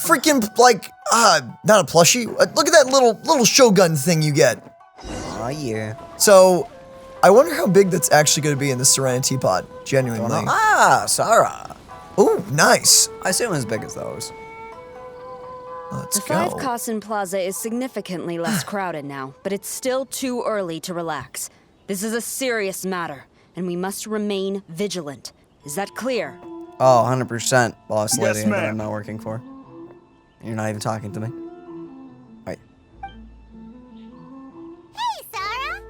freaking, like, not a plushie. Look at that little Shogun thing you get. Oh, yeah. So, I wonder how big that's actually going to be in the Serenity Pod, genuinely. Ah, Sarah. Ooh, nice. I assume as big as those. Let's The go. 5 Kasen Plaza is significantly less crowded now, but it's still too early to relax. This is a serious matter, and we must remain vigilant. Is that clear? Oh, 100%, boss Yes, lady that ma'am. I'm not working for. You're not even talking to me. Wait. Hey, Sarah!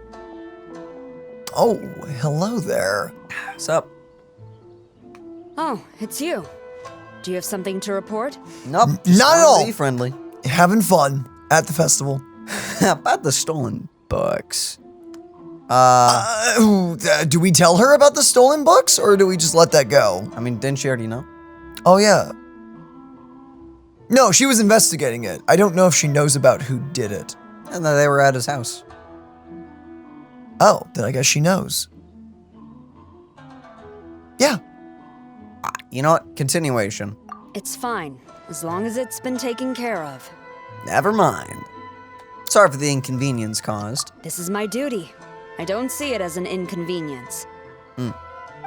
Oh, hello there. What's up? Oh, it's you. Do you have something to report? Nope. Not at all. Be friendly. Having fun at the festival. About the stolen books. Do we tell her about the stolen books, or do we just let that go? I mean, didn't she already know? Oh, yeah. No, she was investigating it. I don't know if she knows about who did it. And that they were at his house. Oh, then I guess she knows. Yeah. You know what? Continuation. It's fine, as long as it's been taken care of. Never mind. Sorry for the inconvenience caused. This is my duty. I don't see it as an inconvenience. The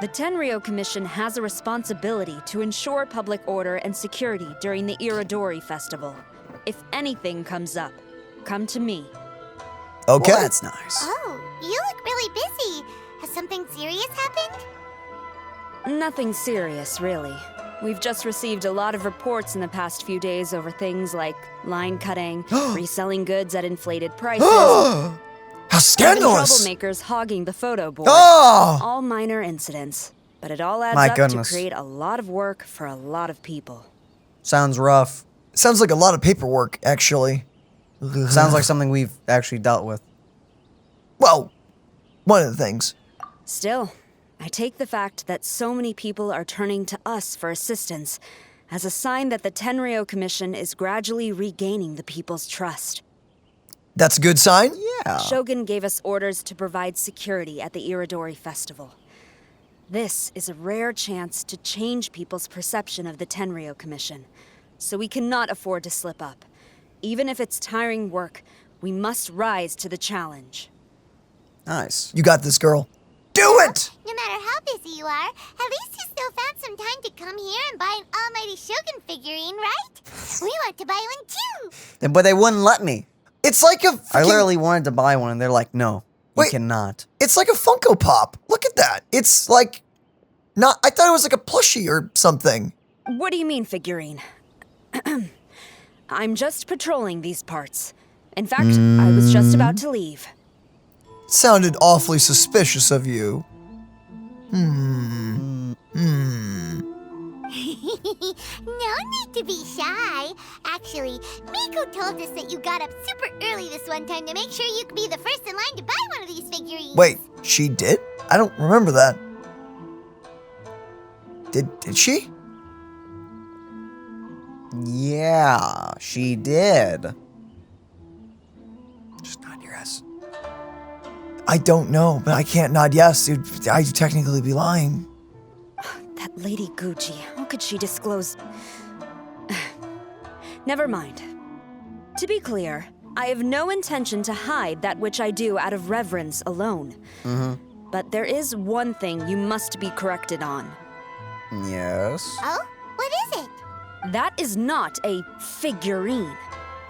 Tenryou Commission has a responsibility to ensure public order and security during the Irodori Festival. If anything comes up, come to me. Okay. Well, that's nice. Oh, you look really busy. Has something serious happened? Nothing serious, really. We've just received a lot of reports in the past few days over things like line cutting, reselling goods at inflated prices, How even scandalous! troublemakers hogging the photo board. Oh! All minor incidents, but it all adds My up goodness. to create a lot of work for a lot of people. Sounds rough. Sounds like a lot of paperwork, actually. Sounds like something we've actually dealt with. Well, one of the things. Still, I take the fact that so many people are turning to us for assistance as a sign that the Tenryou Commission is gradually regaining the people's trust. That's a good sign? Yeah. Shogun gave us orders to provide security at the Irodori Festival. This is a rare chance to change people's perception of the Tenryou Commission, so we cannot afford to slip up. Even if it's tiring work, we must rise to the challenge. Nice. You got this, girl. Do it! No matter how busy you are, at least you still found some time to come here and buy an Almighty Shogun figurine, right? We want to buy one too! But they wouldn't let me. It's like a I freaking- literally wanted to buy one, and they're like, no, you Wait. cannot. It's like a Funko Pop. Look at that. It's like not. I thought it was like a plushie or something. What do you mean, figurine? I'm just patrolling these parts. In fact, I was just about to leave. Sounded awfully suspicious of you. No need to be shy. Actually, Miko told us that you got up super early this one time to make sure you could be the first in line to buy one of these figurines. Wait, she did? I don't remember that. Did she? Yeah, she did. Just nod your ass. I don't know, but I can't nod yes, dude. I'd technically be lying. That Lady Gucci, how could she disclose? Never mind. To be clear, I have no intention to hide that which I do out of reverence alone. But there is one thing you must be corrected on. Yes. Oh? What is it? That is not a figurine.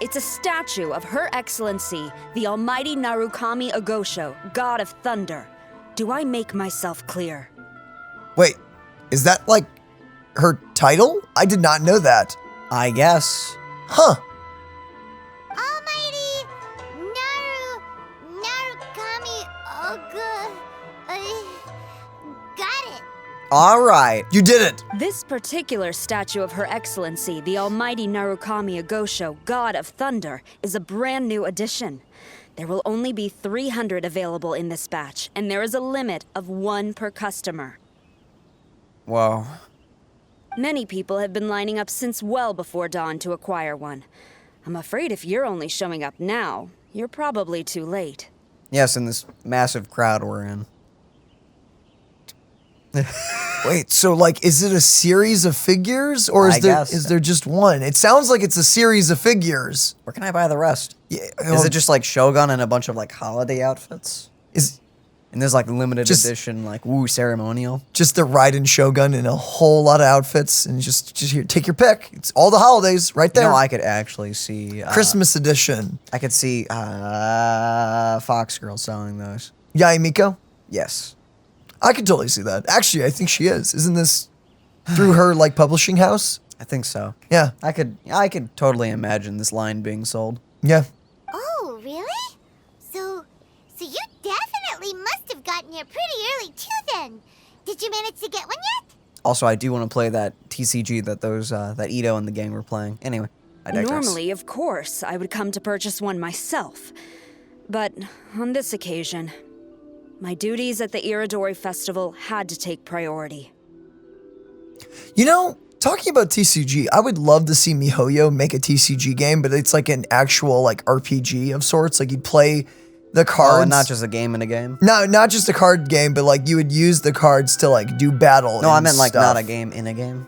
It's a statue of Her Excellency, the Almighty Narukami Agosho, God of Thunder. Do I make myself clear? Wait, is that like her title? I did not know that. I guess. Huh. Almighty Narukami got it. All right. You did it. This particular statue of Her Excellency, the Almighty Narukami Agosho, God of Thunder, is a brand new addition. There will only be 300 available in this batch, and there is a limit of 1 per customer. Whoa. Many people have been lining up since well before dawn to acquire one. I'm afraid if you're only showing up now, you're probably too late. Yes, in this massive crowd we're in. Wait, so like, is it a series of figures, or I guess is so. there just one? It sounds like it's a series of figures. Where can I buy the rest? Yeah, Is it just like Shogun and a bunch of like holiday outfits? is And there's like limited Just- edition, like ceremonial. just the Raiden Shogun in a whole lot of outfits, and just here, take your pick. It's all the holidays right there. No, I could actually see Christmas edition. I could see Fox Girl selling those. Yai Miko. Yes. I could totally see that. Actually, I think she is. Isn't this through her like publishing house? I think so. Yeah, I could totally imagine this line being sold. yeah. Oh, really? So you definitely must have gotten here pretty early too then. Did you manage to get one yet? Also, I do want to play that TCG that that Ito and the gang were playing. Anyway, I digress. Normally, of course, I would come to purchase one myself. But on this occasion, my duties at the Iridori Festival had to take priority. You know, talking about TCG, I would love to see miHoYo make a TCG game, but it's like an actual like RPG of sorts. Like you'd play the Oh, cards, and not just a game in a game. no, not just a card game, but like you would use the cards to like do battle. No, I and meant like stuff. not a game in a game.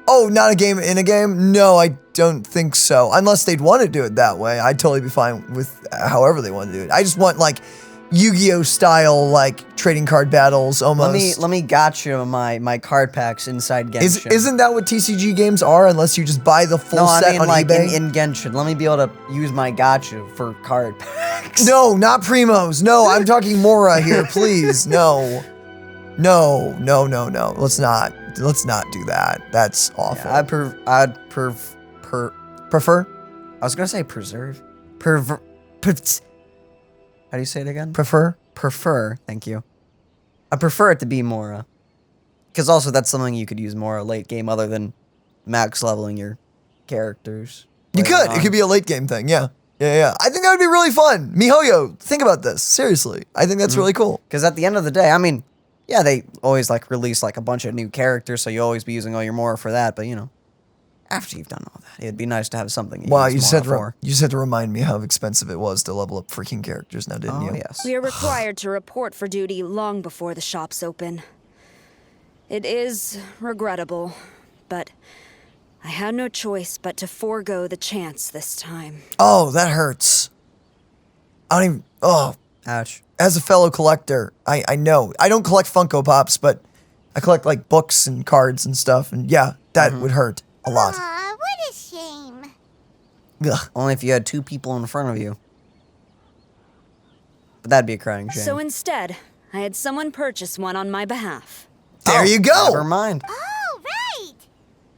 Oh, not a game in a game? No, I don't think so. Unless they'd want to do it that way, I'd totally be fine with however they want to do it. I just want like Yu-Gi-Oh style like trading card battles almost. Let me gotcha my card packs inside Genshin. Isn't that what TCG games are? Unless you just buy the full no, I set mean on like eBay. in Genshin. Let me be able to use my gotcha for card packs. No, not primos. No, I'm talking Mora here, please. No. No. Let's not do that. That's awful. Yeah, I'd prefer? I was gonna say preserve. How do you say it again? Prefer. Thank you. I prefer it to be Mora. Because also that's something you could use Mora late game other than max leveling your characters. You later could. on. It could be a late game thing. Yeah. I think that would be really fun. miHoYo, think about this. Seriously. I think that's really cool. Because at the end of the day, I mean, yeah, they always like release like a bunch of new characters, so you always be using all your Mora for that. But you know, after you've done all that, it'd be nice to have something. Wow, use you just Mora had to remind me how expensive it was to level up freaking characters now, didn't for. you? Oh yes. We are required to report for duty long before the shops open. It is regrettable, but I had no choice but to forego the chance this time. Oh, that hurts. I don't even. Oh, Ouch. as a fellow collector, I know. I don't collect Funko Pops, but I collect like books and cards and stuff, and yeah, that would hurt a lot. Aw, what a shame. Ugh. Only if you had two people in front of you. But that'd be a crying shame. So instead, I had someone purchase one on my behalf. There you go. Never mind. Oh, right.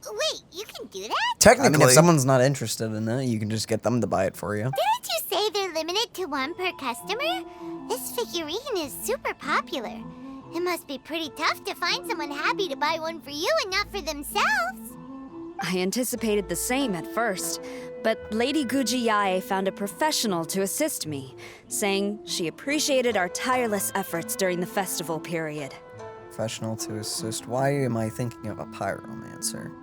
Wait, you can do that? I Technically, mean, if someone's not interested in it, you can just get them to buy it for you. Didn't you say they're limited to one per customer? This figurine is super popular. It must be pretty tough to find someone happy to buy one for you and not for themselves. I anticipated the same at first, but Lady Gujiyae found a professional to assist me, saying she appreciated our tireless efforts during the festival period. Professional to assist. Why am I thinking of a pyromancer?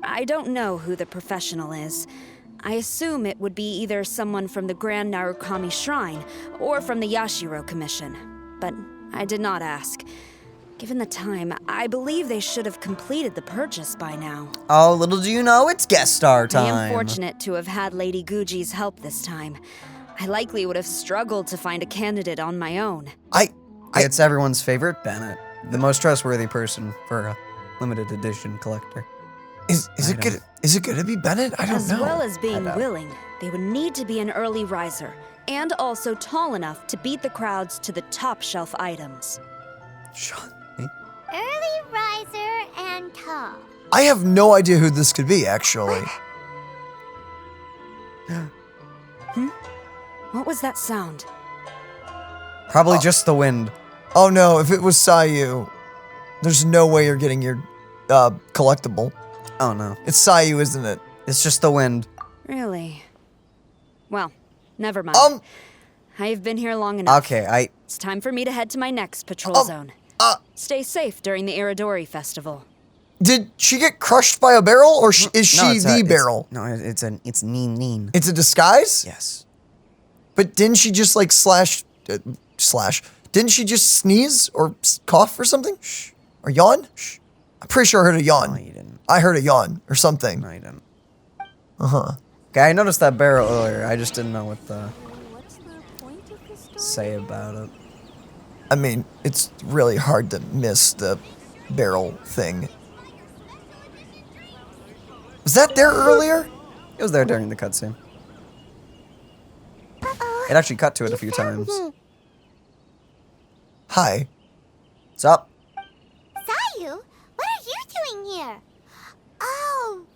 I don't know who the professional is. I assume it would be either someone from the Grand Narukami Shrine or from the Yashiro Commission, but I did not ask. Given the time, I believe they should have completed the purchase by now. Oh, little do you know, it's guest star I time. am fortunate to have had Lady Guji's help this time. I likely would have struggled to find a candidate on my own. It's everyone's favorite Bennett, the most trustworthy person for a limited edition collector. is it good? Is it good to be Bennett? I don't As know. well as being know. willing, they would need to be an early riser, and also tall enough to beat the crowds to the top shelf items. Shut Early riser and tall. I have no idea who this could be, actually. What was that sound? Probably just the wind. Oh no, if it was Sayu, there's no way you're getting your collectible. Oh no, It's Sayu, isn't it? it's just the wind. Really? Well, never mind. I have been here long enough. Okay, It's time for me to head to my next patrol zone. Stay safe during the Iridori Festival. Did she get crushed by a barrel, or is she no, the barrel? No, it's Neen. It's a disguise? Yes. But didn't she just like slash? Didn't she just sneeze or cough or something? Or yawn? Shh. I'm pretty sure I heard a yawn. No, you didn't. I heard a yawn or something. No, you didn't. Uh-huh. Okay, I noticed that barrel earlier. I just didn't know what to say about it. I mean, it's really hard to miss the barrel thing. Was that there earlier? It was there during the cutscene. It actually cut to it a few times. Hi. What's up? Sayu, what are you doing here? Oh,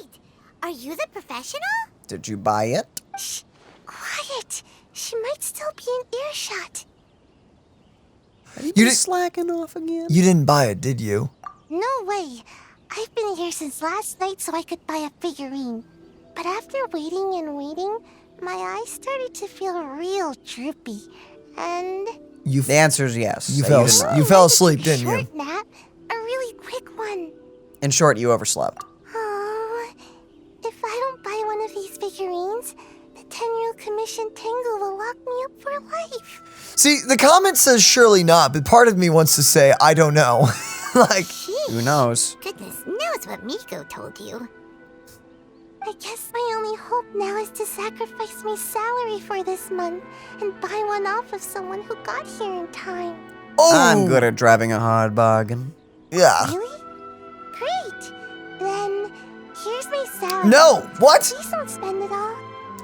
wait! Are you the professional? Did you buy it? Shh! Quiet! She might still be in earshot. You did- slacking off again? You didn't buy it, did you? No way! I've been here since last night so I could buy a figurine. But after waiting and waiting, my eyes started to feel real droopy. And... The answer is yes. You that fell did asleep. not. You fell like a asleep, didn't you? short nap, a really quick one. In short, you overslept. Oh, if I don't buy one of these figurines, the Tenryou Commission Tengu will lock me up for life. See, the comment says surely not, but part of me wants to say, I don't know. Like, Who knows? Goodness knows what Miko told you. I guess my only hope now is to sacrifice my salary for this month and buy one off of someone who got here in time. oh! I'm good at driving a hard bargain. Yeah. Really? Great. Then, here's my salary. No, what? Please don't spend it all.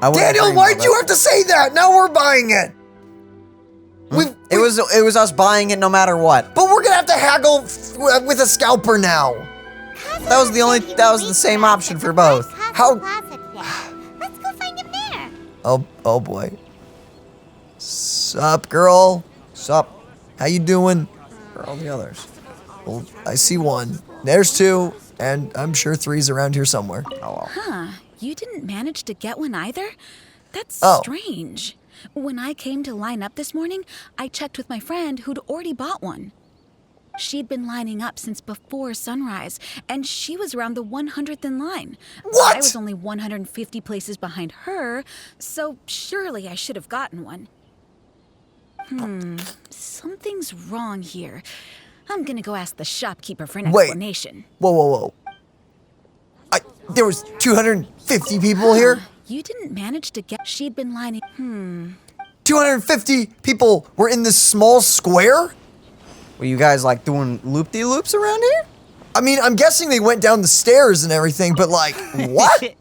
I wouldn't Daniel, bring why'd all you that- have to say that? Now we're buying it. It was us buying it no matter what. But we're gonna have to haggle with a scalper now. That was the same option for both. How- Let's go find him there. Oh boy. Sup, girl? Sup? How you doing? For all the others. Well, I see one. There's two, and I'm sure three's around here somewhere. Oh well. Huh, you didn't manage to get one either? That's Oh. strange. When I came to line up this morning, I checked with my friend who'd already bought one. She'd been lining up since before sunrise, and she was around the 100th in line. What? I was only 150 places behind her, so surely I should have gotten one. Something's wrong here. I'm gonna go ask the shopkeeper for an Wait. explanation. Whoa. There was 250 people here? You didn't manage to get... She'd been lining... 250 people were in this small square? Were you guys like doing loop-de-loops around here? I mean, I'm guessing they went down the stairs and everything, but like, what?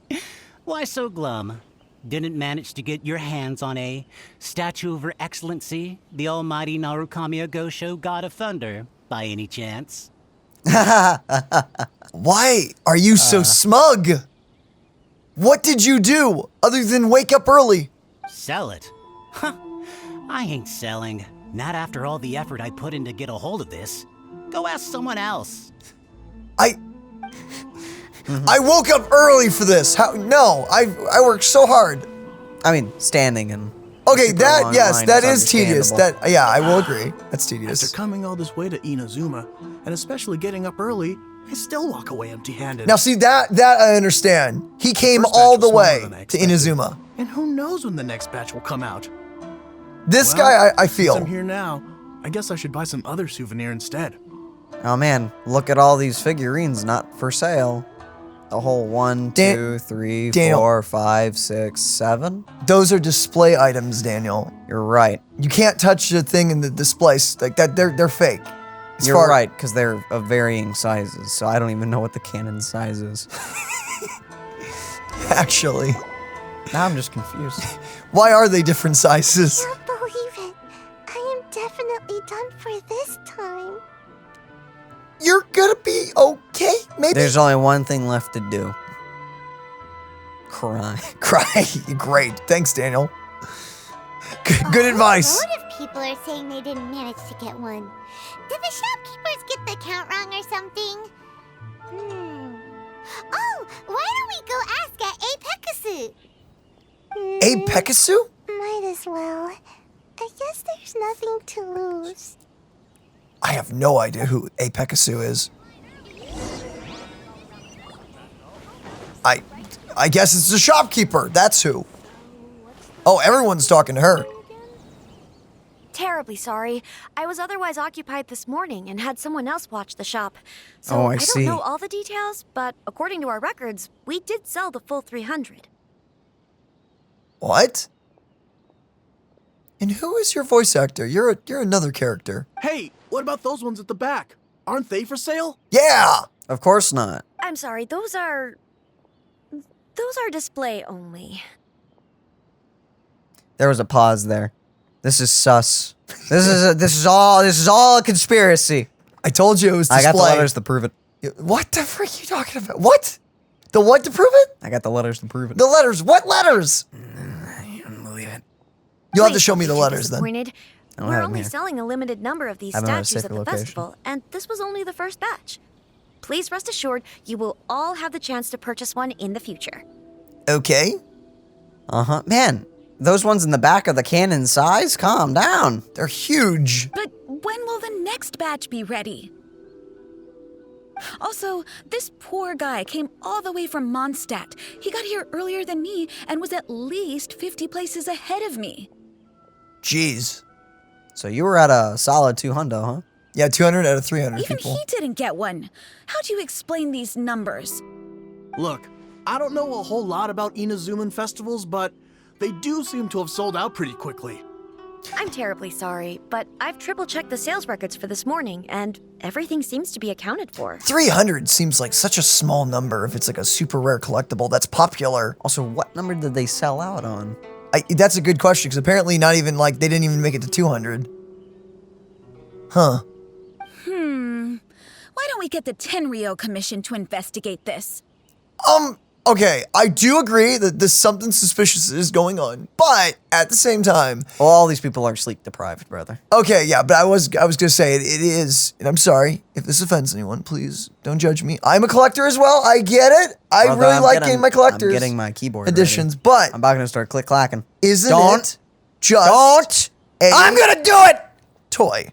Why so glum? Didn't manage to get your hands on a statue of Her Excellency, the almighty Narukami Agosho, God of Thunder, by any chance? Why are you so smug? What did you do other than wake up early? Sell it? Huh. I ain't selling. Not after all the effort I put in to get a hold of this. Go ask someone else. I woke up early for this. How? No, I worked so hard. I mean, standing and... Okay, super that long yes, line that is tedious. understandable. Yeah, I will agree. That's After tedious. coming all this way to Inazuma, and especially getting up early, I still walk away empty-handed. Now see that I understand. He came First all batch the was smaller way than I to expected. Inazuma. And who knows when the next batch will come out? This Well, guy, I Since feel. I'm here now, I guess I should buy some other souvenir instead. Oh man, look at all these figurines not for sale. The whole 1, Dan- 2, 3, Daniel. 4, 5, 6, 7. Those are display items, Daniel. You're right. You can't touch the thing in the displays like that. They're fake. As You're far- right, because they're of varying sizes, so I don't even know what the canon size is. Actually, Now I'm just confused. why are they different sizes? Can't believe it. I am definitely done for this time. You're gonna be okay, maybe. There's only one thing left to do. Cry. Cry. Great. Thanks, Daniel. Good advice. A lot of people are saying they didn't manage to get one. Did the shopkeepers get the count wrong or something? Oh, why don't we go ask at Apekasu? A Pekasu? Might as well. I guess there's nothing to lose. I have no idea who A Pekasu is. I guess it's the shopkeeper. That's who. Oh, everyone's talking to her. terribly sorry. I was otherwise occupied this morning and had someone else watch the shop. So Oh, I I see. don't know all the details, but according to our records, we did sell the full 300. What? And who is your voice actor? You're another character. Hey, what about those ones at the back? Aren't they for sale? Yeah! Of course not. I'm sorry, those are display only. There was a pause there. This is sus. This is all a conspiracy. I told you it was display. I got the letters to prove it. What the frick are you talking about? What? The what to prove it? I got the letters to prove it. The letters. What letters? You don't believe it. You'll have to Please show don't me the be too letters then. disappointed. I don't We're have 'em only here. selling a limited number of these I have 'em at a statues at safer the location. festival, and this was only the first batch. Please rest assured, you will all have the chance to purchase one in the future. Okay. Uh-huh. Man, those ones in the back are the cannon size? Calm down. They're huge. But when will the next batch be ready? Also, this poor guy came all the way from Mondstadt. He got here earlier than me and was at least 50 places ahead of me. Jeez. So you were at a solid 200, huh? Yeah, 200 out of 300 Even people. he didn't get one. How do you explain these numbers? Look, I don't know a whole lot about Inazuman festivals, but they do seem to have sold out pretty quickly. I'm terribly sorry, but I've triple-checked the sales records for this morning, and everything seems to be accounted for. 300 seems like such a small number if it's like a super rare collectible that's popular. Also, what number did they sell out on? That's a good question, because apparently not even, like, they didn't even make it to 200. Huh. Why don't we get the Tenryou Commission to investigate this? Okay, I do agree that there's something suspicious is going on, but at the same time, Well, all these people are sleep deprived, brother. okay, yeah, but I was gonna say it is, and I'm sorry if this offends anyone, please don't judge me. I'm a collector as well, I get it. I Brother, really I'm like getting- getting my collectors I'm getting my keyboard editions, ready. but I'm about to start click-clacking. isn't Don't. it just I'm gonna do it! toy?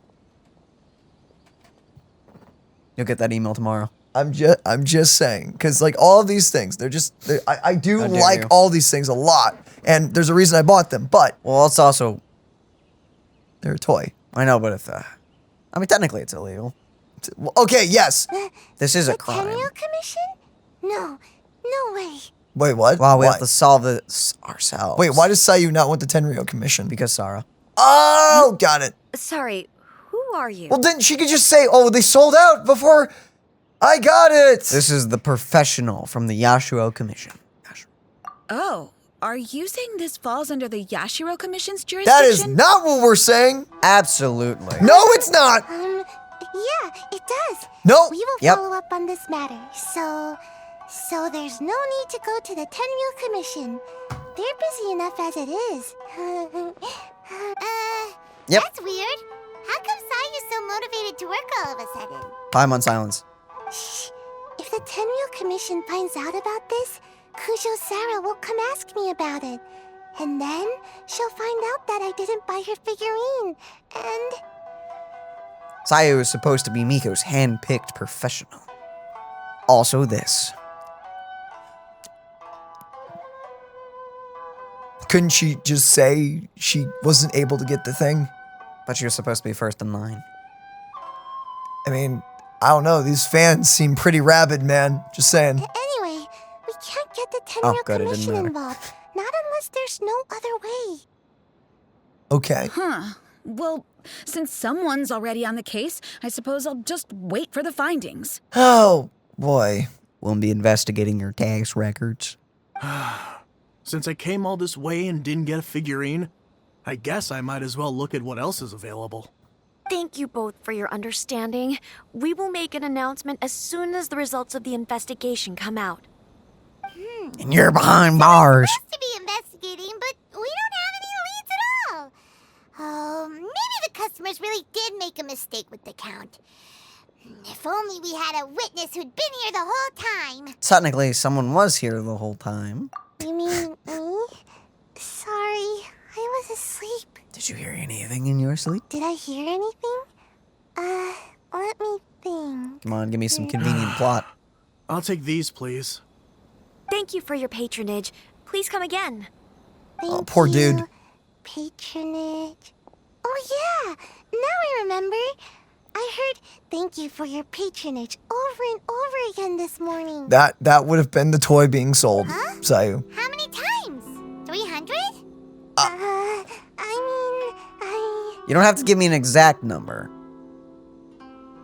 You'll get that email tomorrow. I'm just saying, because like all of these things, I do How dare like you. all these things a lot, and there's a reason I bought them, but Well, it's also... they're a toy. I know, but if... I mean, technically it's illegal. Okay, yes. This is a The crime. Tenryou Commission? No, no way. Wait, what? Wow, we Why? have to solve this ourselves. Wait, why does Sayu not want the Tenryou Commission? Because Sarah. Oh, got it. Sorry, who are you? Well, then she could just say, "Oh, they sold out before I got it." This is the professional from the Yashuo Commission. Oh, are you saying this falls under the Yashiro Commission's jurisdiction? That is not what we're saying. Absolutely. No, it's not. Yeah, it does. No. We will Yep. follow up on this matter. So there's no need to go to the Tenryou Commission. They're busy enough as it is. Yep. That's weird. How come Sayu's so motivated to work all of a sudden? 5 months silence. Shh. If the Tenryou Commission finds out about this, Kujo Sarah will come ask me about it. And then she'll find out that I didn't buy her figurine. And Sayu is supposed to be Miko's hand-picked professional. Also this. Couldn't she just say she wasn't able to get the thing? But you're supposed to be first in line. I mean, I don't know. These fans seem pretty rabid, man. Just saying. anyway, we can't get the Oh, Tenryou good, it didn't Commission matter. involved. Not unless there's no other way. Okay. Huh. Well, since someone's already on the case, I suppose I'll just wait for the findings. Oh, boy. We'll be investigating your tax records. Since I came all this way and didn't get a figurine, I guess I might as well look at what else is available. Thank you both for your understanding. We will make an announcement as soon as the results of the investigation come out. And you're behind bars. To be investigating, but we don't have any leads at all. Oh, maybe the customers really did make a mistake with the count. If only we had a witness who'd been here the whole time. Technically, someone was here the whole time. You mean me? Sorry, I was asleep. Did you hear anything in your sleep? Did I hear anything? Let me think. Come on, give me some convenient plot. I'll take these, please. Thank you for your patronage. Please come again. Thank poor you. dude. Patronage. Oh Oh yeah, now I remember. I heard thank you for your patronage over and over again this morning. That would have been the toy being sold, Huh? Sayu. How many times? 300? You don't have to give me an exact number.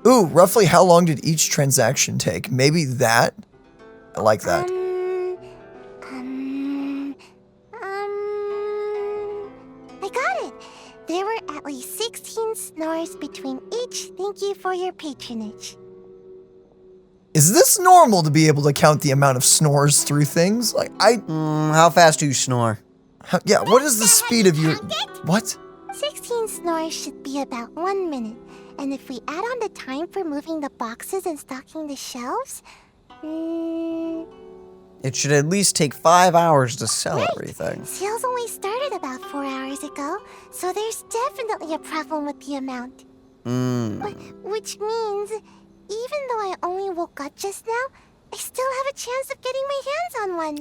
Ooh, roughly how long did each transaction take? Maybe that? I like that. I got it. There were at least 16 snores between each thank you for your patronage. Is this normal to be able to count the amount of snores through things? Like, How fast do you snore? yeah, what is the speed of your... What? 16 snores should be about 1 minute. And if we add on the time for moving the boxes and stocking the shelves, It should at least take 5 hours to sell Right. everything. Sales only started about 4 hours ago, so there's definitely a problem with the amount. Which means, even though I only woke up just now, I still have a chance of getting my hands on one.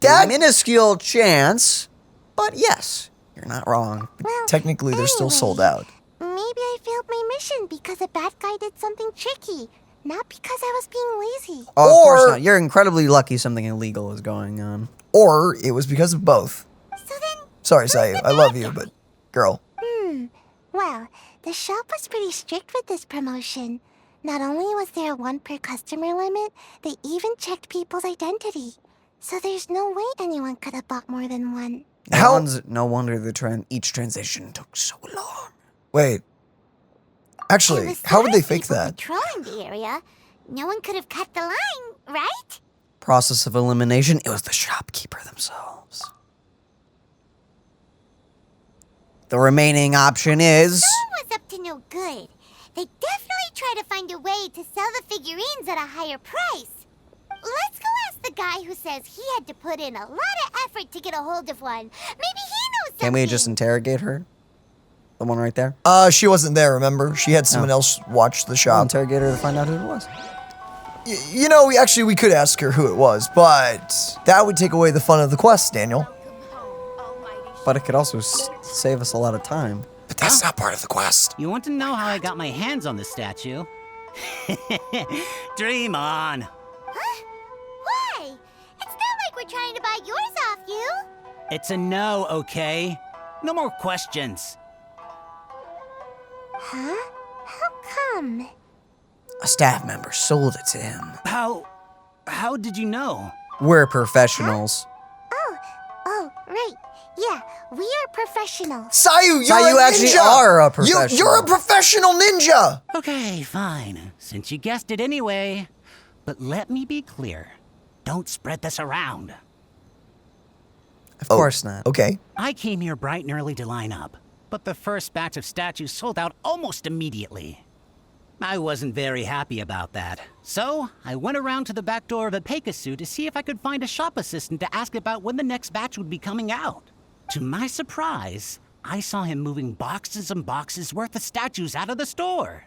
A minuscule chance, but yes, you're not wrong. Well, Technically, they're still sold anyway, out. Maybe I failed my mission because a bad guy did something tricky, not because I was being lazy. Oh, of course Or- not. You're incredibly lucky something illegal is going on. Or it was because of both. So then, Sorry, Sayu, I love you, but girl. well, the shop was pretty strict with this promotion. Not only was there a 1 per customer limit, they even checked people's identity. So there's no way anyone could have bought more than one. No wonder each transition took so long. Wait. Actually, With how would they Sarah's fake people that? patrolling the area, no one could have cut the line, right? Process of elimination, it was the shopkeeper themselves. The remaining option is... Someone was up to no good. They definitely try to find a way to sell the figurines at a higher price. Let's go ask the guy who says he had to put in a lot of effort to get a hold of one. Maybe he knows something. Can we just interrogate her? The one right there? She wasn't there, remember? She had someone else watch the I'll shop. interrogate her to find out who it was. You know, we could ask her who it was, but that would take away the fun of the quest, Daniel. But it could also save us a lot of time. But that's not part of the quest. You want to know how I got my hands on the statue? Dream on. Huh? Why? It's not like we're trying to buy yours off you. It's a no, okay? No more questions. Huh? How come? A staff member sold it to him. How did you know? We're professionals. Oh, right. Yeah, we are professionals. Sayu, you're Sayu a actually ninja! are a professional. You're a professional ninja! Okay, fine. Since you guessed it anyway. But let me be clear. Don't spread this around. Of course not. Okay. I came here bright and early to line up, but the first batch of statues sold out almost immediately. I wasn't very happy about that, so I went around to the back door of a Pegasus to see if I could find a shop assistant to ask about when the next batch would be coming out. To my surprise, I saw him moving boxes and boxes worth of statues out of the store.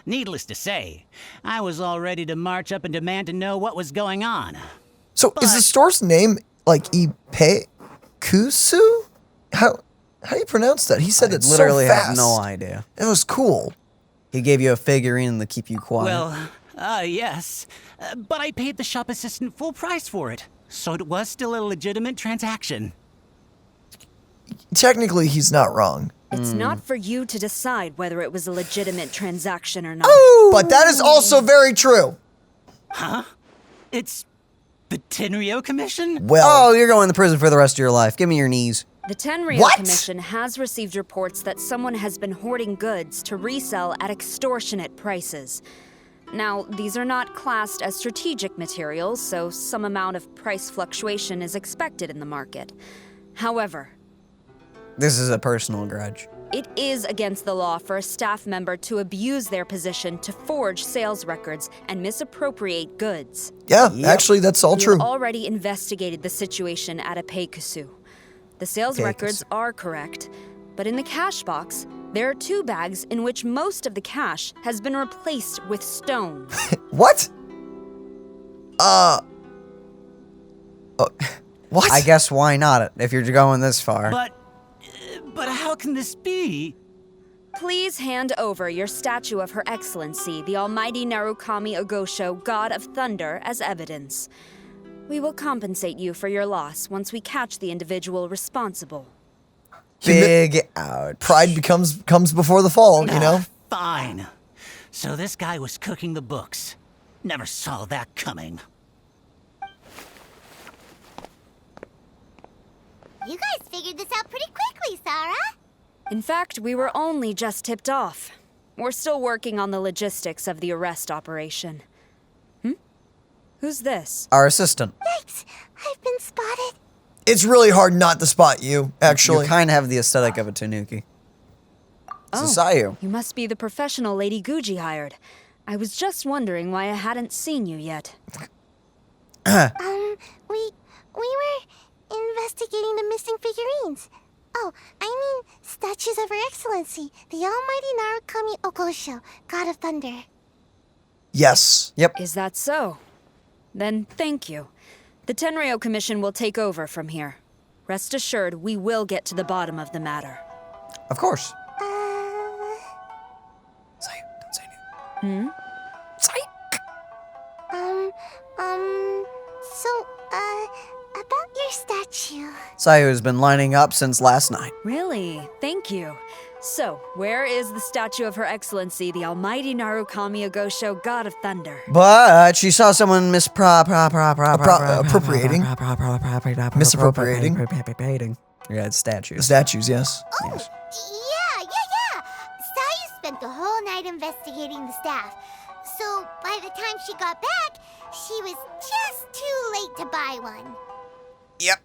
Needless to say, I was all ready to march up and demand to know what was going on. So is the store's name like Ipekusu? How do you pronounce that? He said it so literally fast. have no idea. It was cool. He gave you a figurine to keep you quiet. Well, yes. But I paid the shop assistant full price for it, so it was still a legitimate transaction. Technically, he's not wrong. It's not for you to decide whether it was a legitimate transaction or not. But that is also very true. It's the Tenryo Commission? Well, oh, you're going to prison for the rest of your life. Give me your knees. The Tenryo What? Commission has received reports that someone has been hoarding goods to resell at extortionate prices. Now, these are not classed as strategic materials, so some amount of price fluctuation is expected in the market. However, This is a personal grudge. it is against the law for a staff member to abuse their position to forge sales records and misappropriate goods. yeah, actually, that's all We've true. already investigated the situation at a Pegasus. The sales Pegasus. records are correct, but in the cash box, there are 2 bags in which most of the cash has been replaced with stone. What? What? I guess why not if you're going this far. But how can this be? please hand over your statue of Her Excellency, the Almighty Narukami Ogosho, God of Thunder, as evidence. We will compensate you for your loss once we catch the individual responsible. Big out. Pride comes before the fall, you know? Fine. So this guy was cooking the books. Never saw that coming. You guys figured this out pretty quickly, Sarah. In fact, we were only just tipped off. We're still working on the logistics of the arrest operation. Who's this? Our assistant. Yikes, I've been spotted. It's really hard not to spot you, actually. You kind of have the aesthetic of a Tanuki. Oh, Sayu. you must be the professional Lady Guji hired. I was just wondering why I hadn't seen you yet. We were investigating the missing figurines. Oh, I mean statues of Her Excellency, the Almighty Narukami Ogosho, God of Thunder. Yes. Yep. Is that so? Then thank you. The Tenryo Commission will take over from here. Rest assured, we will get to the bottom of the matter. Of course. Sayu, don't say anything. So, about your statue. Sayu has been lining up since last night. Really? Thank you. So, where is the statue of Her Excellency, the Almighty Narukami Ogosho, God of Thunder? But she saw someone misappropriating. Yeah, it's statues. The statues, yes. Oh, yeah. Sayu spent the whole night investigating the staff. So, by the time she got back, she was just too late to buy one. Yep.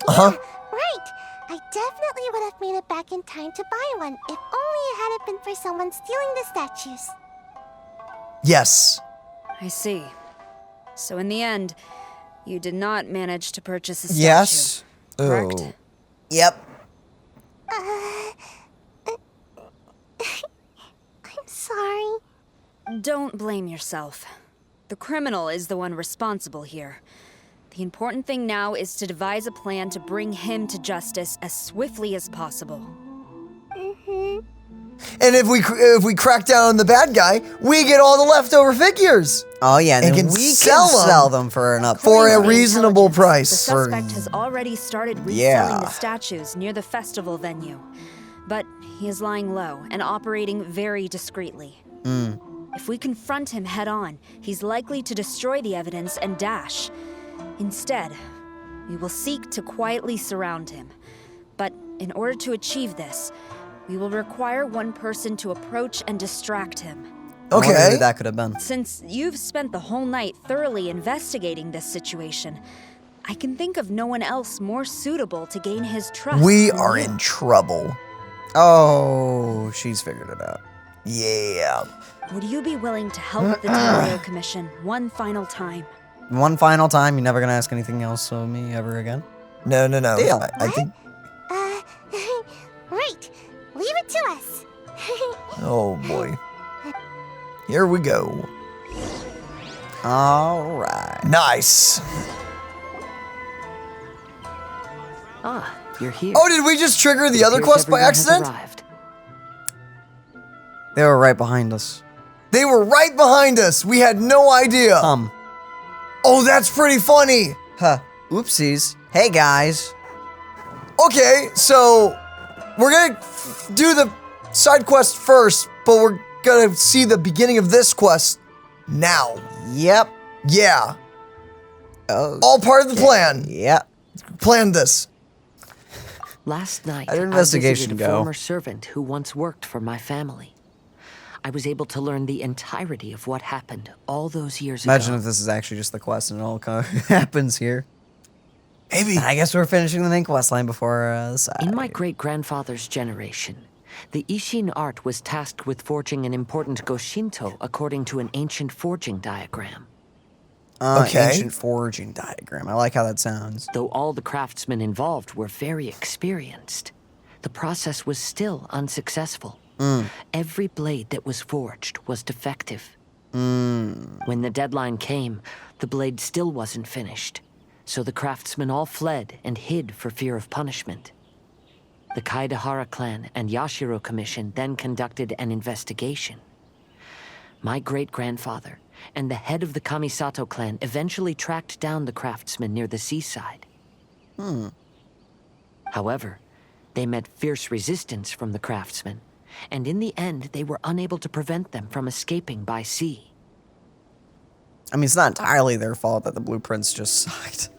Uh-huh. Right. I definitely would have made it back in time to buy one, if only it hadn't been for someone stealing the statues. Yes. I see. So in the end, you did not manage to purchase a statue. Yes. Correct? Oh. Yep. I'm sorry. Don't blame yourself. The criminal is the one responsible here. The important thing now is to devise a plan to bring him to justice as swiftly as possible. And if we crack down on the bad guy, we get all the leftover figures Oh yeah, and And then can we sell can sell them for an up. for a According to reasonable intelligence, price. The suspect has already started reselling Yeah. the statues near the festival venue. But he is lying low and operating very discreetly. If we confront him head on, he's likely to destroy the evidence and dash. Instead, we will seek to quietly surround him. But in order to achieve this, we will require one person to approach and distract him. I wonder Okay. who that could have been. Since you've spent the whole night thoroughly investigating this situation, I can think of no one else more suitable to gain his trust. We than are you. in trouble. Oh, she's figured it out. Yeah. Would you be willing to help the TheWayCafe Commission one final time? One final time, you're never gonna ask anything else of me ever again? No. Deal. I think. Right. Leave it to us. Oh boy. Here we go. Alright. Nice. Ah, you're here. Oh, did we just trigger the other Appears quest by everyone has accident? arrived. They were right behind us. They were right behind us. We had no idea. Oh, that's pretty funny. Huh. Oopsies. Hey guys. Okay, so we're gonna do the side quest first, but we're gonna see the beginning of this quest now. Yep. Yeah, Oh. all part of the plan. Yep. Planned this. Last night, How'd your I investigation visited a go? former servant who once worked for my family. I was able to learn the entirety of what happened all those years Imagine ago. if this is actually just the quest and it all kind of happens here. Maybe. I guess we're finishing the main quest line before the side. In my great-grandfather's generation, the Ishin art was tasked with forging an important Goshinto according to an ancient forging diagram. Okay. Ancient forging diagram. I like how that sounds. Though all the craftsmen involved were very experienced, the process was still unsuccessful. Every blade that was forged was defective. When the deadline came, the blade still wasn't finished, so the craftsmen all fled and hid for fear of punishment. The Kaedahara clan and Yashiro Commission then conducted an investigation. My great-grandfather and the head of the Kamisato clan eventually tracked down the craftsmen near the seaside. However, they met fierce resistance from the craftsmen, and in the end, they were unable to prevent them from escaping by sea. I mean, it's not entirely their fault that the blueprints just sucked.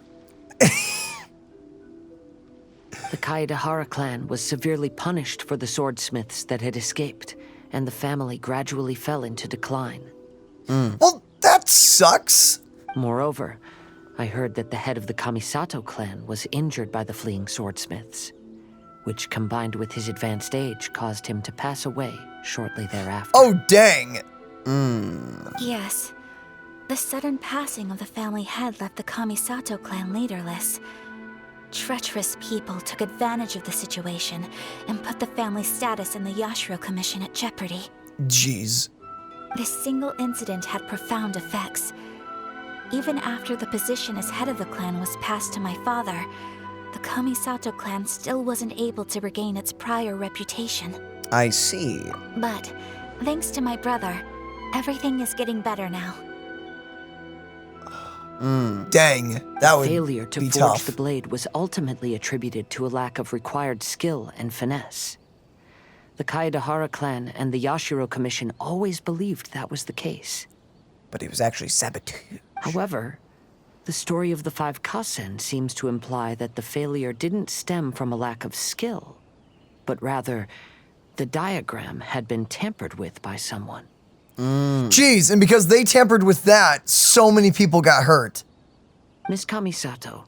The Kaedahara clan was severely punished for the swordsmiths that had escaped, and the family gradually fell into decline. Well, that sucks. Moreover, I heard that the head of the Kamisato clan was injured by the fleeing swordsmiths, which combined with his advanced age caused him to pass away shortly thereafter. Oh, dang. Yes. The sudden passing of the family head left the Kamisato clan leaderless. Treacherous people took advantage of the situation and put the family's status in the Yashiro Commission at jeopardy. Jeez. This single incident had profound effects. Even after the position as head of the clan was passed to my father, the Kamisato clan still wasn't able to regain its prior reputation. I see. But, thanks to my brother, everything is getting better now. Dang. That would Failure to be forge tough. the blade was ultimately attributed to a lack of required skill and finesse. The Kaedahara clan and the Yashiro Commission always believed that was the case. But it was actually sabotage. However, the story of the 5 Kasen seems to imply that the failure didn't stem from a lack of skill, but rather, the diagram had been tampered with by someone. Jeez, and because they tampered with that, so many people got hurt. Miss Kamisato,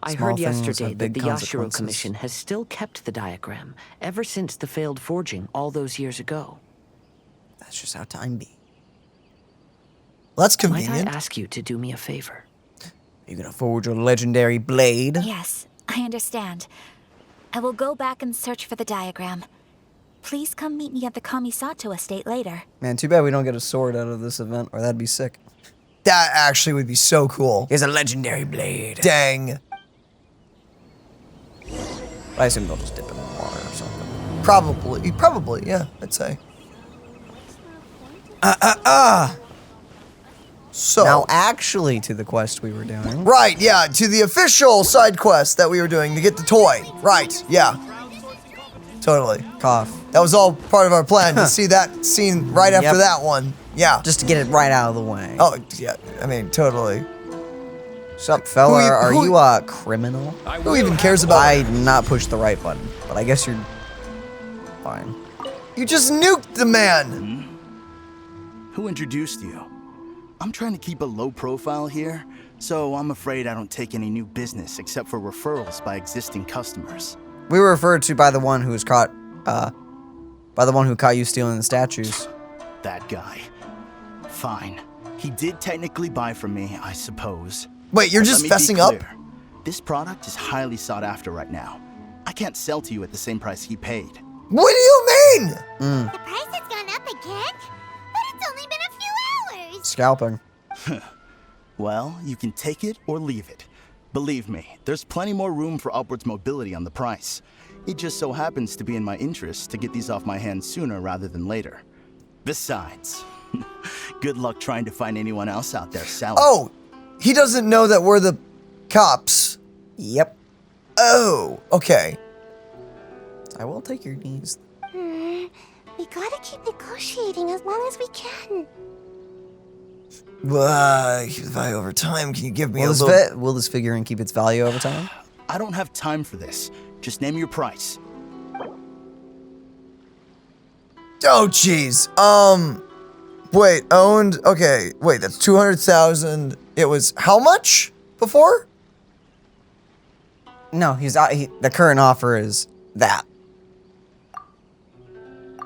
I Small heard things yesterday have that big the Yashiro consequences. Commission has still kept the diagram ever since the failed forging all those years ago. That's just how time be. Well, that's Might I convenient. ask you to do me a favor? You're gonna forge a legendary blade? Yes, I understand. I will go back and search for the diagram. Please come meet me at the Kamisato estate later. Man, too bad we don't get a sword out of this event, or that'd be sick. That actually would be so cool. Here's a legendary blade. Dang. I assume they'll just dip it in water or something. Probably, yeah, I'd say. So, Now, actually, to the quest we were doing. right, yeah, to the official side quest that we were doing to get the toy. Right, yeah. Totally. Cough. That was all part of our plan to see that scene right after Yep. that one. Yeah. Just to get it right out of the way. Oh, yeah, I mean, totally. Sup, fella? Who you- Are who- you a criminal? Who even cares about I did not push the right button, but I guess you're fine. You just nuked the man. Who introduced you? I'm trying to keep a low profile here, so I'm afraid I don't take any new business except for referrals by existing customers. We were referred to by the one who was caught, by the one who caught you stealing the statues. That guy. Fine. He did technically buy from me, I suppose. Wait, you're But just let me be fessing up? clear. This product is highly sought after right now. I can't sell to you at the same price he paid. What do you mean? The price has gone up again? But it's only been a few hours. Scalping. Well, you can take it or leave it. Believe me, there's plenty more room for upwards mobility on the price. It just so happens to be in my interest to get these off my hands sooner rather than later. Besides, good luck trying to find anyone else out there selling. Oh, he doesn't know that we're the cops. Yep. Oh, okay. I will take your knees. We gotta keep negotiating as long as we can. Keep the value over time. Can you give me a little... Will this figurine keep its value over time? I don't have time for this. Just name your price. Oh, jeez. Wait, owned... Okay, wait, that's 200,000. It was how much before? No, the current offer is that.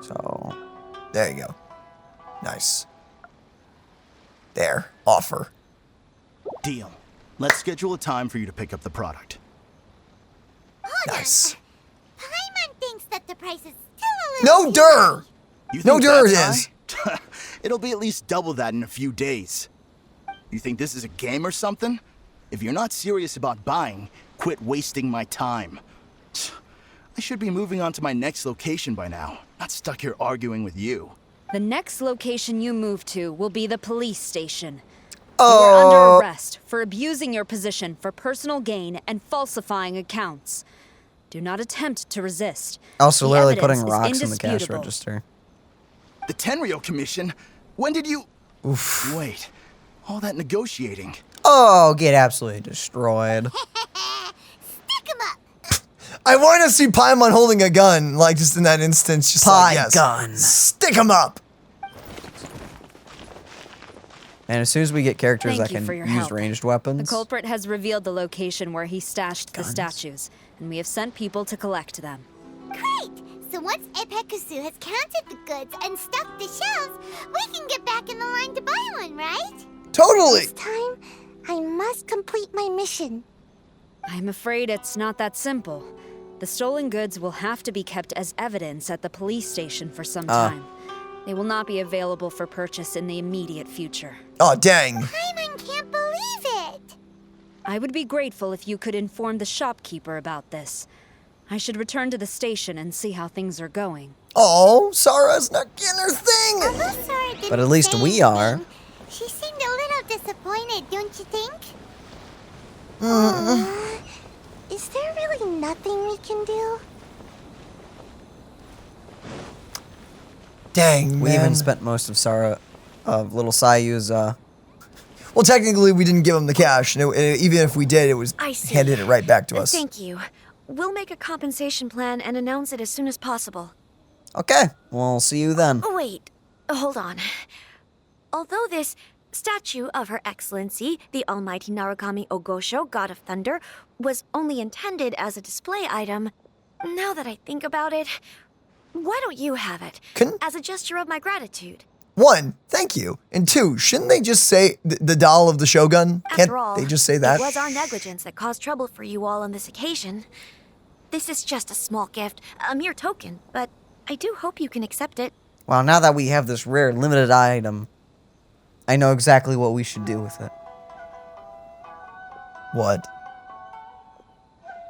So, There you go. Nice. There, offer. Deal. Let's schedule a time for you to pick up the product. Nice. Paimon thinks that the price is still a little No dir! You No think dir it that's is. high? It'll be at least double that in a few days. You think this is a game or something? If you're not serious about buying, quit wasting my time. I should be moving on to my next location by now, not stuck here arguing with you. The next location you move to will be the police station. You are under arrest for abusing your position for personal gain and falsifying accounts. Do not attempt to resist. Also, The literally evidence putting is rocks in the cash indisputable. register. The Tenryo Commission? When did you... Oof. Wait, all that negotiating. Oh, get absolutely destroyed. Stick 'em up. I want to see Paimon holding a gun, like just in that instance, just like, yes. Gun. Stick him up. And as soon as we get characters Thank that you can for your use help. ranged The weapons, culprit has revealed the location where he stashed the statues, and we have sent people to collect them. Great! So once Epekusu has counted the goods and stuffed the shelves, we can get back in the line to buy one, right? Totally. This time, I must complete my mission. I'm afraid it's not that simple. The stolen goods will have to be kept as evidence at the police station for some time. They will not be available for purchase in the immediate future. Oh, dang. Paimon can't believe it! I would be grateful if you could inform the shopkeeper about this. I should return to the station and see how things are going. Oh, Sarah's not getting her thing. Although Sora didn't but at least say we are. anything, she seemed a little disappointed, don't you think? Is there really nothing we can do? Dang, we man. even spent most of little Sayu's, Well, technically, we didn't give him the cash, and even if we did, it was I see. handed it right back to us. Thank you. We'll make a compensation plan and announce it as soon as possible. Okay, we'll see you then. Oh, wait. Hold on. Although this statue of Her Excellency, the Almighty Narukami Ogosho, God of Thunder, was only intended as a display item, now that I think about it, why don't you have it? As a gesture of my gratitude. 1, thank you. And 2, shouldn't they just say the doll of the Shogun? After all, they just say that? It was our negligence that caused trouble for you all on this occasion. This is just a small gift, a mere token, but I do hope you can accept it. Well, now that we have this rare, limited item, I know exactly what we should do with it. What?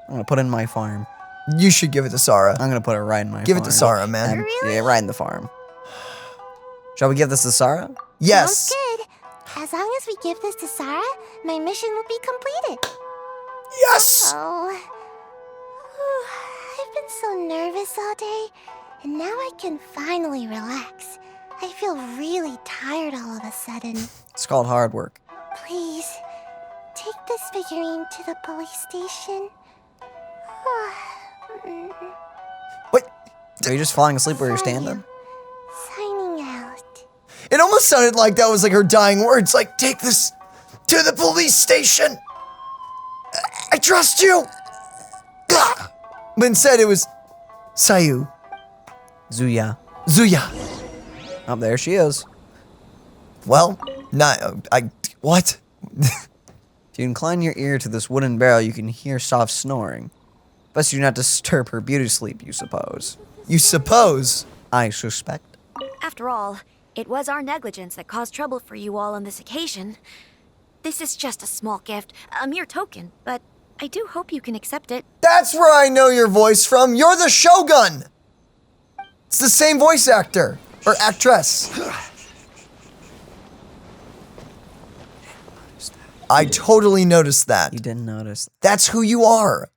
I'm gonna put it in my farm. You should give it to Sarah. I'm gonna put it right in my farm. Give it to Sarah, man. Yeah, right in the farm. Shall we give this to Sarah? Yes. Sounds good. As long as we give this to Sarah, my mission will be completed. Yes! Oh. I've been so nervous all day, and now I can finally relax. I feel really tired all of a sudden. It's called hard work. Please, take this figurine to the police station. Wait. Are you just falling asleep where you're standing? Signing out. It almost sounded like that was like her dying words, like, take this to the police station. I trust you. But instead it was Sayu. Zuya. Zuya. Oh, there she is. Well, what? If you incline your ear to this wooden barrel, you can hear soft snoring. Best you not disturb her beauty sleep, you suppose. You suppose? I suspect. After all, it was our negligence that caused trouble for you all on this occasion. This is just a small gift, a mere token, but I do hope you can accept it. That's where I know your voice from. You're the Shogun. It's the same voice actor. Or actress. I totally noticed that. You didn't notice. That's who you are.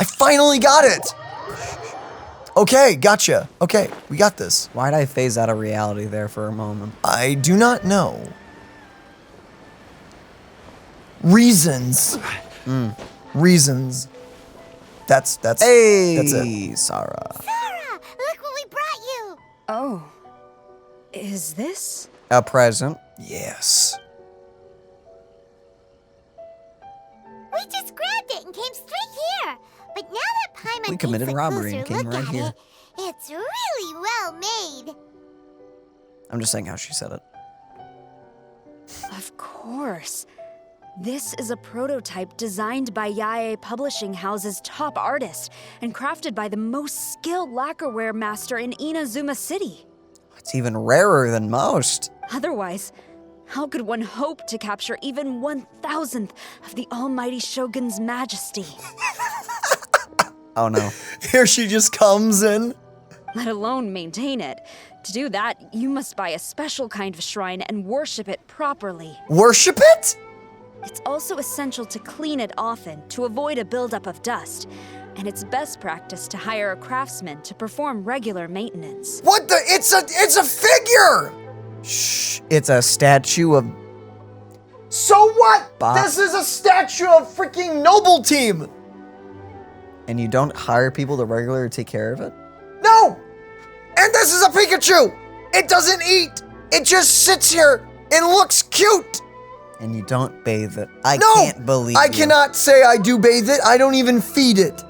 I finally got it. Okay, gotcha. Okay, we got this. Why'd I phase out of reality there for a moment? I do not know. Reasons. Reasons. That's Hey, that's it. Sarah. Sarah, look what we brought you. Oh. Is this? A present. Yes. We just grabbed it and came straight here. But now that Paimon We committed takes a robbery closer and came look right at here. it, it's really well made. I'm just saying how she said it. Of course. This is a prototype designed by Yae Publishing House's top artist and crafted by the most skilled lacquerware master in Inazuma City. It's even rarer than most. Otherwise, how could one hope to capture even 1,000th of the almighty Shogun's majesty? Oh no. Here she just comes in. Let alone maintain it. To do that, you must buy a special kind of shrine and worship it properly. Worship it? It's also essential to clean it often to avoid a buildup of dust. And it's best practice to hire a craftsman to perform regular maintenance. What the? It's a figure! Shh. It's a statue of... So what? Bah. This is a statue of freaking Noble Team. And you don't hire people to regularly take care of it? No! And this is a Pikachu! It doesn't eat! It just sits here and looks cute! And you don't bathe it. I No! can't believe I you. cannot say I do bathe it. I don't even feed it.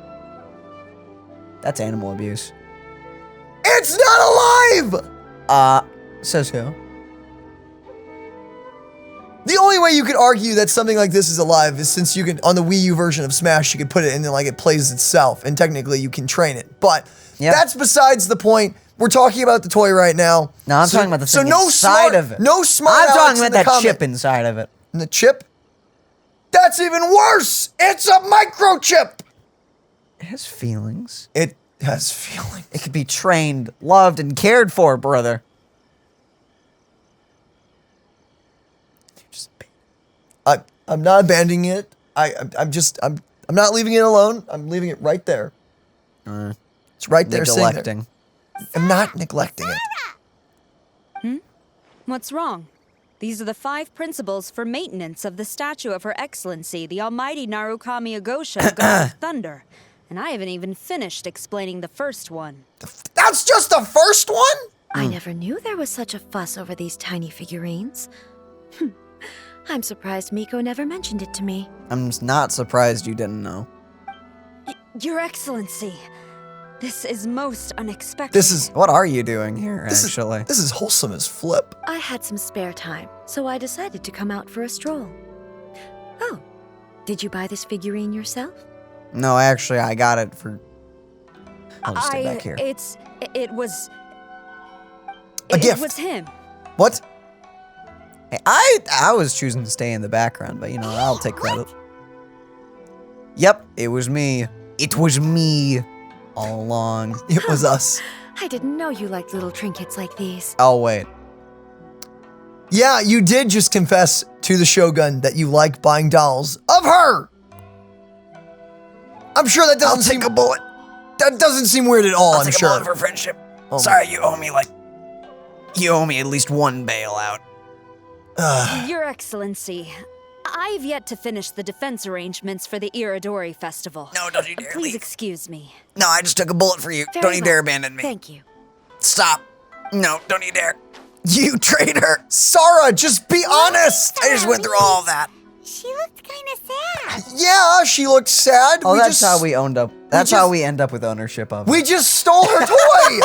That's animal abuse. It's not alive! So. The only way you could argue that something like this is alive is since you can, on the Wii U version of Smash, you could put it in and like it plays itself, and technically you can train it. But that's besides the point. We're talking about the toy right now. No, I'm talking about the thing inside of it. No smart I'm Alex talking in about the that comment. chip inside of it. And the chip? That's even worse! It's a microchip! It has feelings. It has feelings. It could be trained, loved, and cared for, brother. I'm not abandoning it. I'm not leaving it alone. I'm leaving it right there. It's right there sitting there. Neglecting. I'm not neglecting it. What's wrong? These are the 5 principles for maintenance of the statue of Her Excellency, the Almighty Narukami Ogosho, God of Thunder. And I haven't even finished explaining the first one. That's just the first one? I never knew there was such a fuss over these tiny figurines. I'm surprised Miko never mentioned it to me. I'm not surprised you didn't know. Your Excellency, this is most unexpected. This is... What are you doing here, actually? This is wholesome as flip. I had some spare time, so I decided to come out for a stroll. Oh, did you buy this figurine yourself? No, actually, I got it for... I'll just stay back here. It was... A gift. It was him. What? Hey, I was choosing to stay in the background, but you know, I'll take credit. Yep, it was me. It was me all along. It was us. I didn't know you liked little trinkets like these. Oh, wait. Yeah, you did just confess to the Shogun that you like buying dolls of her. I'm sure that doesn't seem... a bullet. That doesn't seem weird at all, I'm sure. a bullet for friendship. Oh Sorry, you owe me you owe me at least one bailout. Your Excellency, I've yet to finish the defense arrangements for the Iridori Festival. No, don't you dare Please leave. excuse me. No, I just took a bullet for you. Very Don't you dare well. abandon me. Thank you. Stop. No, don't you dare. You traitor. Sarah, just be honest. I just went through all that. She looked kind of sad. Yeah, she looked sad. Oh, that's how we owned up. That's how we end up with ownership of it. We just stole her toy.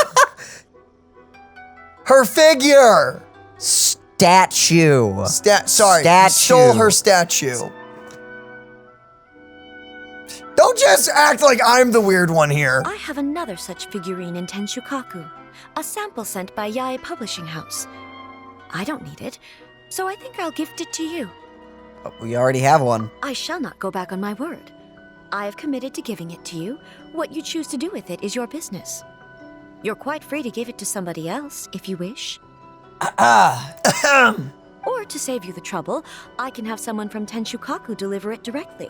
Her figure. Statue. Sorry, Statue. stole her statue. Don't just act like I'm the weird one here. I have another such figurine in Tenshukaku, a sample sent by Yae Publishing House. I don't need it, so I think I'll gift it to you. But we already have one. I shall not go back on my word. I have committed to giving it to you. What you choose to do with it is your business. You're quite free to give it to somebody else, if you wish. Or to save you the trouble, I can have someone from Tenshukaku deliver it directly.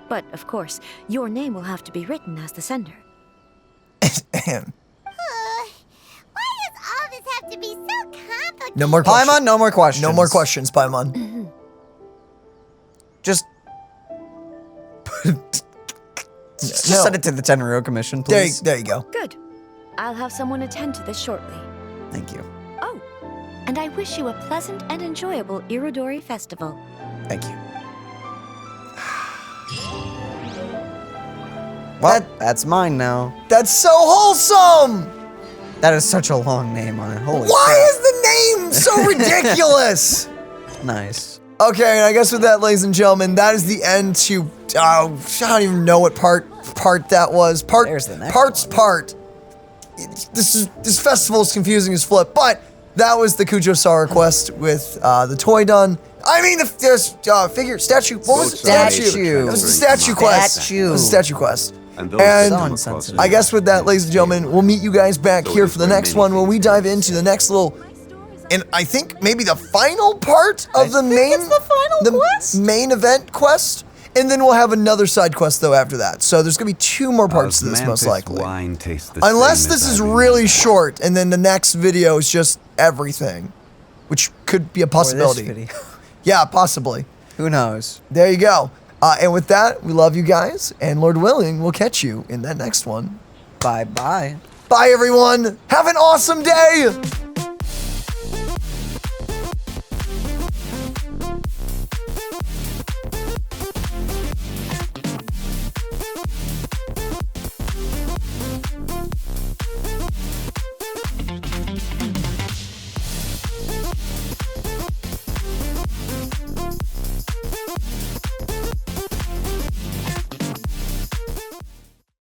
But, of course, your name will have to be written as the sender. Why does all this have to be so complicated? No more questions. Paimon, no more questions. No more questions, Paimon. Just send it to the Tenryou Commission, There, please. there you go. Good. I'll have someone attend to this shortly. Thank you. Oh, and I wish you a pleasant and enjoyable Irodori Festival. Thank you. Well, that's mine now. That's so wholesome. That is such a long name on it. Holy Why is the name so ridiculous? crap. Nice. Okay, and I guess with that, ladies and gentlemen, that is the end to, I don't even know what part that was. There's the next Part's one. part. This festival is confusing as flip, but that was the Kujo-Sara quest with the toy done. I mean, there's figure, statue. What was it? Statue. It was the statue quest. Statue. It was the statue quest. And I guess with that, ladies and gentlemen, we'll meet you guys back here for the next one when we dive into the next little, and I think maybe the final part of the main event quest. And then we'll have another side quest though after that. So there's gonna be 2 more parts to this most likely. Unless this is really short and then the next video is just everything, which could be a possibility. Yeah, possibly. Who knows? There you go. And with that, we love you guys, and Lord willing, we'll catch you in that next one. Bye-bye. Bye, everyone. Have an awesome day.